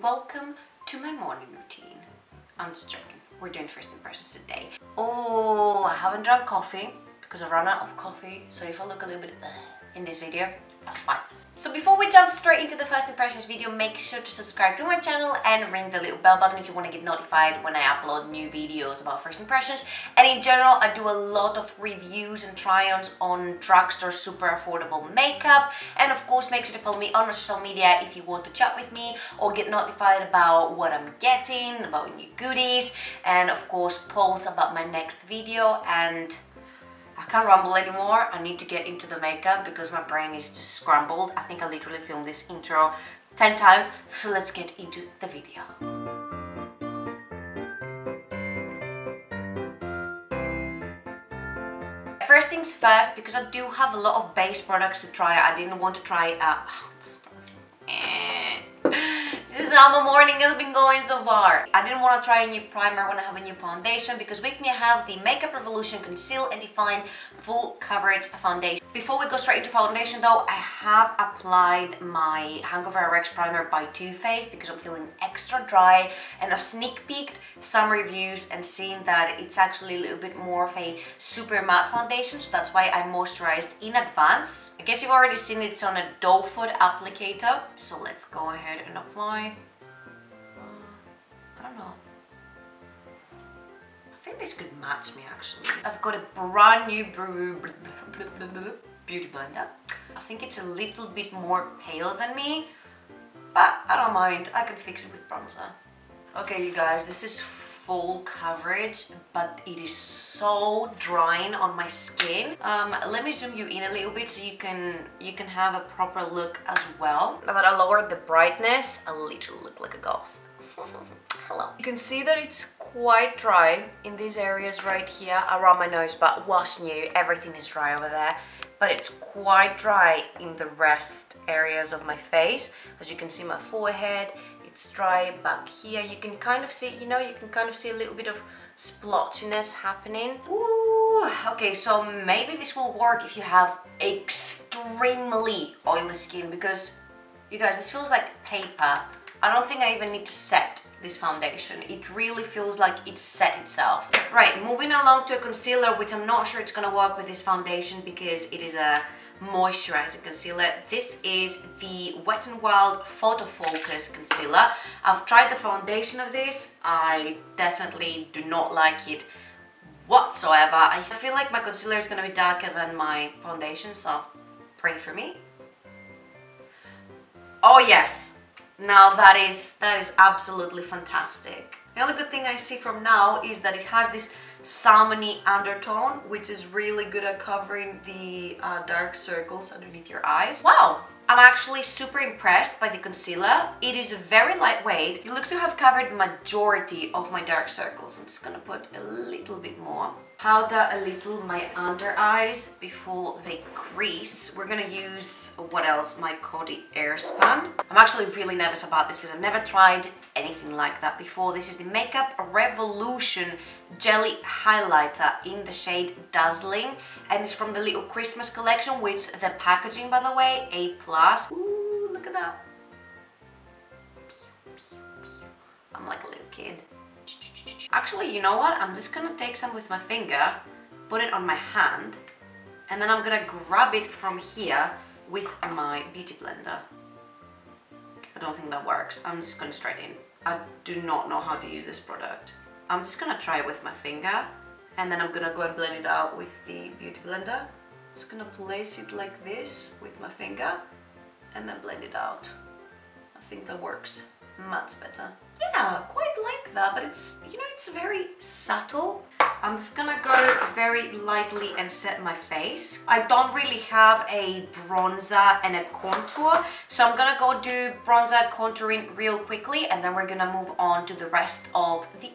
welcome to my morning routine. I'm just joking, we're doing first impressions today. Oh, I haven't drunk coffee because I've run out of coffee, so if I look a little bit in this video, that's fine. So before we jump straight into the first impressions video, make sure to subscribe to my channel and ring the little bell button if you want to get notified when I upload new videos about first impressions. And in general, I do a lot of reviews and try-ons on drugstore super affordable makeup. And of course, make sure to follow me on my social media if you want to chat with me or get notified about what I'm getting, about new goodies, and of course, polls about my next video. And I can't ramble anymore. I need to get into the makeup because my brain is just scrambled. I think I literally filmed this intro 10 times, so let's get into the video. First things first, because I do have a lot of base products to try, I didn't want to try this is how my morning has been going so far. I didn't want to try a new primer when I have a new foundation, because with me I have the Makeup Revolution Conceal and Define Full Coverage Foundation. Before we go straight into foundation though, I have applied my Hangover RX primer by Toofaced because I'm feeling extra dry, and I've sneak peeked some reviews and seen that it's actually a little bit more of a super matte foundation, so that's why I moisturized in advance. I guess you've already seen it's on a doe foot applicator, so let's go ahead and apply. I don't know. I think this could match me actually. I've got a brand new beauty blender. I think it's a little bit more pale than me, but I don't mind. I can fix it with bronzer. Okay, you guys, this is full coverage, but it is so drying on my skin. Let me zoom you in a little bit so you can have a proper look as well. Now that I lowered the brightness, I literally look like a ghost. Hello. You can see that it's quite dry in these areas right here around my nose, but what's new, everything is dry over there. But it's quite dry in the rest areas of my face. As you can see, my forehead, it's dry back here. You can kind of see, you can kind of see a little bit of splotchiness happening. Ooh, okay, so maybe this will work if you have extremely oily skin, because you guys, this feels like paper. I don't think I even need to set this foundation. It really feels like it set itself. Right, moving along to a concealer, which I'm not sure it's gonna work with this foundation because it is a moisturizing concealer. This is the WetnWild Photofocus Concealer. I've tried the foundation of this. I definitely do not like it whatsoever. I feel like my concealer is gonna be darker than my foundation, so pray for me. Oh yes! Now that is absolutely fantastic. The only good thing I see from now is that it has this salmony undertone, which is really good at covering the dark circles underneath your eyes. Wow! I'm actually super impressed by the concealer. It is very lightweight. It looks to have covered majority of my dark circles. I'm just gonna put a little bit more. Powder a little my under eyes before they crease. We're gonna use, what else, my Coty Airspun. I'm actually really nervous about this because I've never tried anything like that before. This is the Makeup Revolution Jelly Highlighter in the shade Dazzling, and it's from the little Christmas collection, which the packaging, by the way, A+. Ooh, look at that. I'm like a little kid. Actually, you know what? I'm just gonna take some with my finger, put it on my hand, and then I'm gonna grab it from here with my beauty blender. I don't think that works. I'm just gonna straight in. I do not know how to use this product. I'm just gonna try it with my finger, and then I'm gonna go and blend it out with the beauty blender. Just gonna place it like this with my finger, and then blend it out. I think that works much better. Yeah, quite like that, but it's, it's very subtle. I'm just gonna go very lightly and set my face. I don't really have a bronzer and a contour, so I'm gonna go do bronzer contouring real quickly, and then we're gonna move on to the rest of the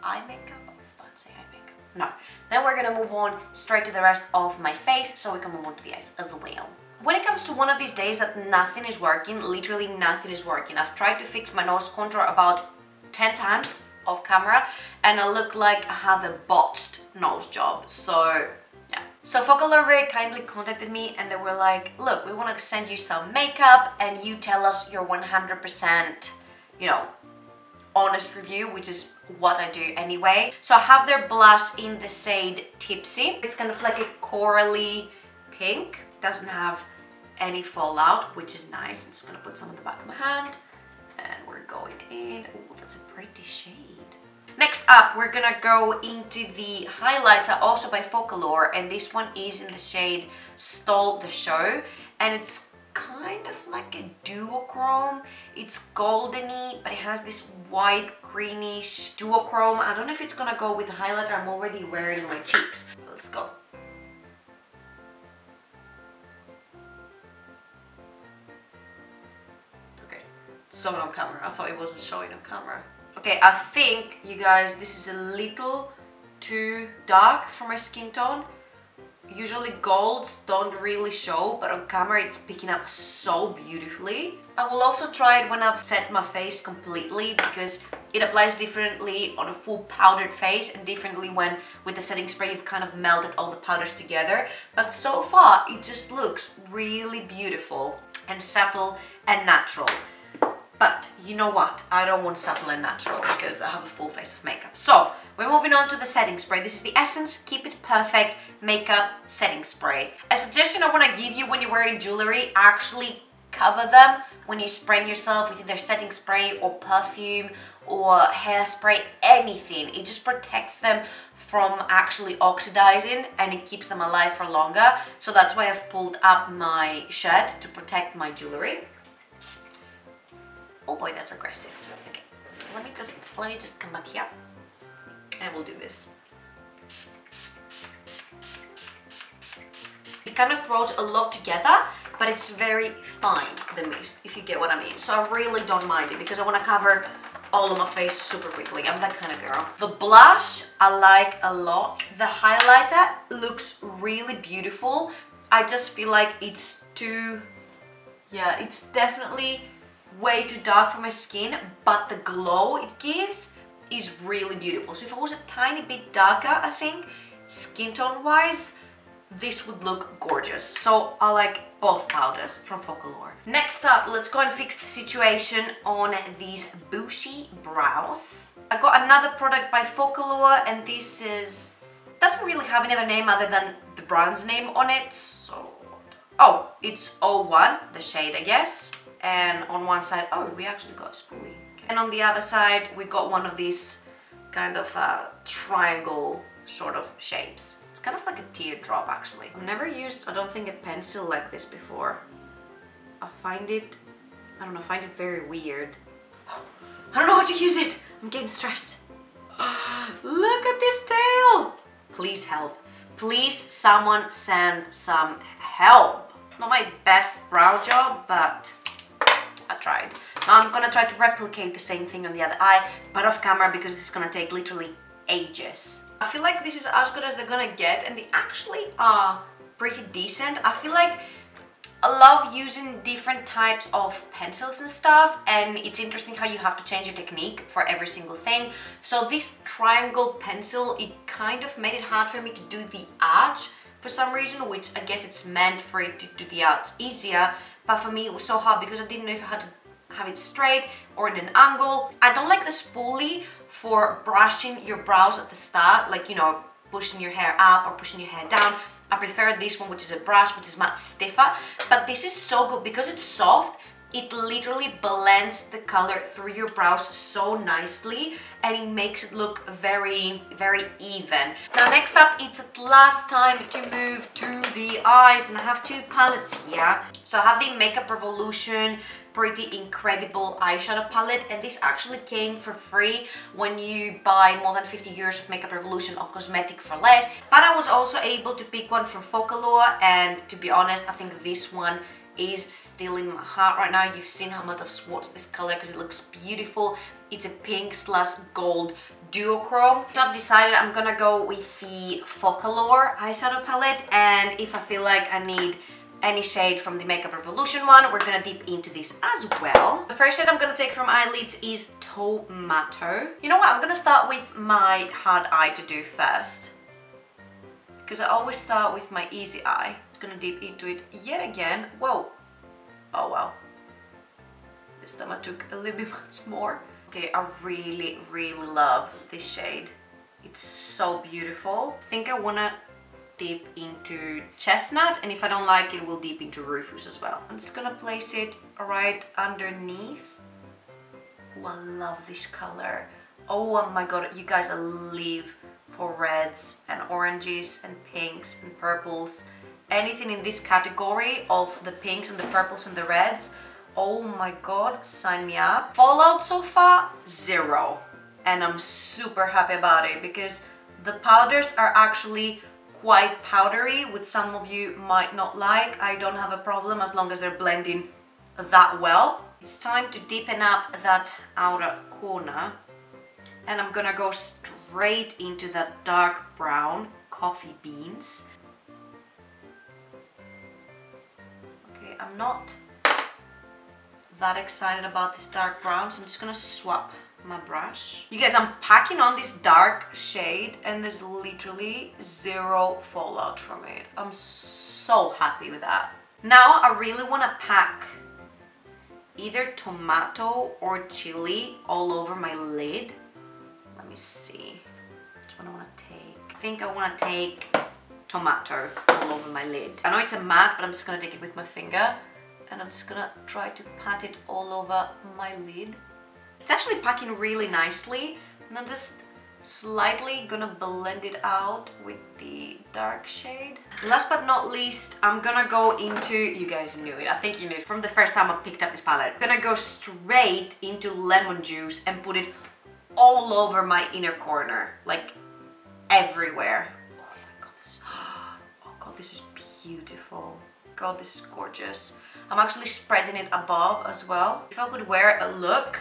eye makeup. I was about to say eye makeup. No. Then we're gonna move on straight to the rest of my face, so we can move on to the eyes as well. When it comes to one of these days that nothing is working, literally nothing is working. I've tried to fix my nose contour about 10 times off camera, and I look like I have a botched nose job, so yeah. So Focallure very kindly contacted me, and they were like, look, we want to send you some makeup and you tell us you're 100% you know, honest review, which is what I do anyway. So I have their blush in the shade Tipsy. It's kind of like a corally pink. Doesn't have any fallout, which is nice. I'm just gonna put some on the back of my hand and we're going in. Oh, that's a pretty shade. Next up, we're gonna go into the highlighter, also by Focallure, and this one is in the shade Stole the Show, and it's kind of like a duochrome. It's goldeny, but it has this white greenish duochrome. I don't know if it's gonna go with the highlighter I'm already wearing on my cheeks. Let's go. Okay, showing on camera. I thought it wasn't showing on camera. Okay, I think, you guys, this is a little too dark for my skin tone. Usually golds don't really show, but on camera it's picking up so beautifully. I will also try it when I've set my face completely, because it applies differently on a full powdered face and differently when with the setting spray you've kind of melted all the powders together. But so far it just looks really beautiful and subtle and natural. But you know what? I don't want subtle and natural because I have a full face of makeup. So we're moving on to the setting spray. This is the Essence Keep It Perfect Makeup Setting Spray. A suggestion I want to give you when you're wearing jewelry, actually cover them when you spray yourself with either setting spray or perfume or hairspray, anything. It just protects them from actually oxidizing and it keeps them alive for longer. So that's why I've pulled up my shirt to protect my jewelry. Oh boy, that's aggressive. Okay, let me just come back here and we'll do this. It kind of throws a lot together, but it's very fine, the mist, if you get what I mean. So I really don't mind it because I want to cover all of my face super quickly. I'm that kind of girl. The blush I like a lot. The highlighter looks really beautiful. I just feel like it's too, yeah, it's definitely way too dark for my skin, but the glow it gives is really beautiful. So if I was a tiny bit darker, I think, skin tone wise, this would look gorgeous. So I like both powders from Focallure. Next up, let's go and fix the situation on these bushy brows. I got another product by Focallure, and this doesn't really have any other name other than the brand's name on it. So, oh, it's 01, the shade, I guess. And on one side, oh, we actually got a spoolie. Okay. And on the other side, we got one of these kind of triangle sort of shapes. It's kind of like a teardrop, actually. I've never used, I don't think, a pencil like this before. I find it, I don't know, I find it very weird. I don't know how to use it. I'm getting stressed. Look at this tail. Please help. Please, someone send some help. Not my best brow job, but I tried. Now I'm gonna try to replicate the same thing on the other eye, but off camera because it's gonna take literally ages. I feel like this is as good as they're gonna get, and they actually are pretty decent. I feel like I love using different types of pencils and stuff, and it's interesting how you have to change your technique for every single thing. So this triangle pencil, it kind of made it hard for me to do the arch for some reason, which I guess it's meant for it to do the arch easier. But for me, it was so hard because I didn't know if I had to have it straight or in an angle. I don't like the spoolie for brushing your brows at the start, like, you know, pushing your hair up or pushing your hair down. I prefer this one, which is a brush, which is much stiffer. But this is so good because it's soft. It literally blends the color through your brows so nicely, and it makes it look very, very even. Now next up, it's at last time to move to the eyes, and I have two palettes here. So I have the Makeup Revolution Pretty Incredible eyeshadow palette, and this actually came for free when you buy more than 50 euros of Makeup Revolution on Cosmetic for less. But I was also able to pick one from Focallure, and to be honest, I think this one is still in my heart right now. You've seen how much I've swatched this color because it looks beautiful. It's a pink / gold duochrome. So I've decided I'm gonna go with the Focallure eyeshadow palette, and if I feel like I need any shade from the Makeup Revolution one, we're gonna dip into this as well. The first shade I'm gonna take from eyelids is Tomato. You know what, I'm gonna start with my hard eye to do first, because I always start with my easy eye. Just gonna dip into it yet again. Whoa. Oh wow. this time I took a little bit much more. Okay, I really, really love this shade. It's so beautiful. I think I wanna dip into chestnut, and if I don't like it, we'll dip into Rufus as well. I'm just gonna place it right underneath. Oh, I love this color. Oh my god, you guys, I live for reds and oranges and pinks and purples. Anything in this category of the pinks and the purples and the reds, oh my god, sign me up. Fallout so far, 0. And I'm super happy about it because the powders are actually quite powdery, which some of you might not like. I don't have a problem as long as they're blending that well. It's time to deepen up that outer corner, and I'm gonna go straight into that dark brown coffee beans. Okay, I'm not that excited about this dark brown, so I'm just gonna swap my brush. You guys, I'm packing on this dark shade and there's literally 0 fallout from it. I'm so happy with that. Now I really want to pack either tomato or chili all over my lid. Let me see which one I want to take. I think I want to take tomato all over my lid. I know it's a matte, but I'm just going to take it with my finger and I'm just going to try to pat it all over my lid. It's actually packing really nicely, and I'm just slightly gonna blend it out with the dark shade. Last but not least, I'm gonna go into, you guys knew it, I think you knew it from the first time I picked up this palette. I'm gonna go straight into lemon juice and put it all over my inner corner, like everywhere. Oh my god, this is beautiful. God, this is gorgeous. I'm actually spreading it above as well. If I could wear a look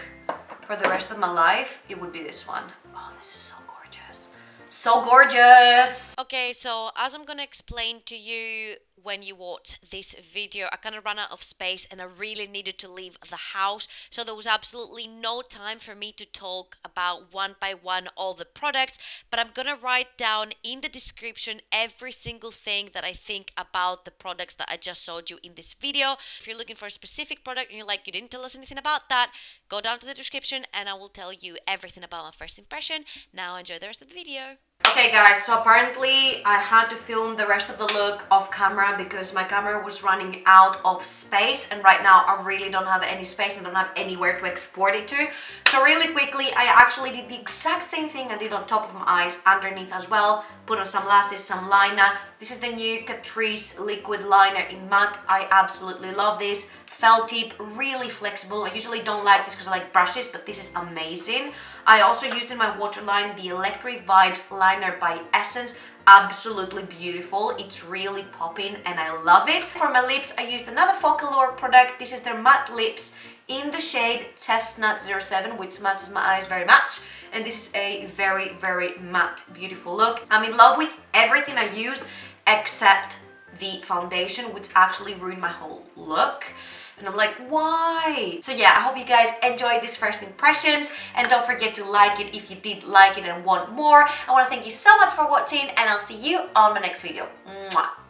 for the rest of my life, it would be this one. Oh, this is so gorgeous. So gorgeous! Okay, so as I'm gonna explain to you when you watch this video, I kind of ran out of space and I really needed to leave the house, so there was absolutely no time for me to talk about one by one all the products, but I'm gonna write down in the description every single thing that I think about the products that I just showed you in this video. If you're looking for a specific product and you're like, you didn't tell us anything about that, go down to the description and I will tell you everything about my first impression. Now enjoy the rest of the video. Okay guys, so apparently I had to film the rest of the look off camera because my camera was running out of space, and right now I really don't have any space and don't have anywhere to export it to. So really quickly, I actually did the exact same thing I did on top of my eyes, underneath as well. Put on some lashes, some liner. This is the new Catrice liquid liner in matte. I absolutely love this. Felt tip, really flexible. I usually don't like this because I like brushes, but this is amazing. I also used in my waterline the Electric Vibes liner by Essence. Absolutely beautiful. It's really popping and I love it. For my lips, I used another Focallure product. This is their matte lips in the shade Chestnut 07, which matches my eyes very much. And this is a very, very matte, beautiful look. I'm in love with everything I used except the foundation, which actually ruined my whole look. And I'm like, why? So yeah, I hope you guys enjoyed these first impressions, and don't forget to like it if you did like it and want more. I want to thank you so much for watching, and I'll see you on my next video. Mwah.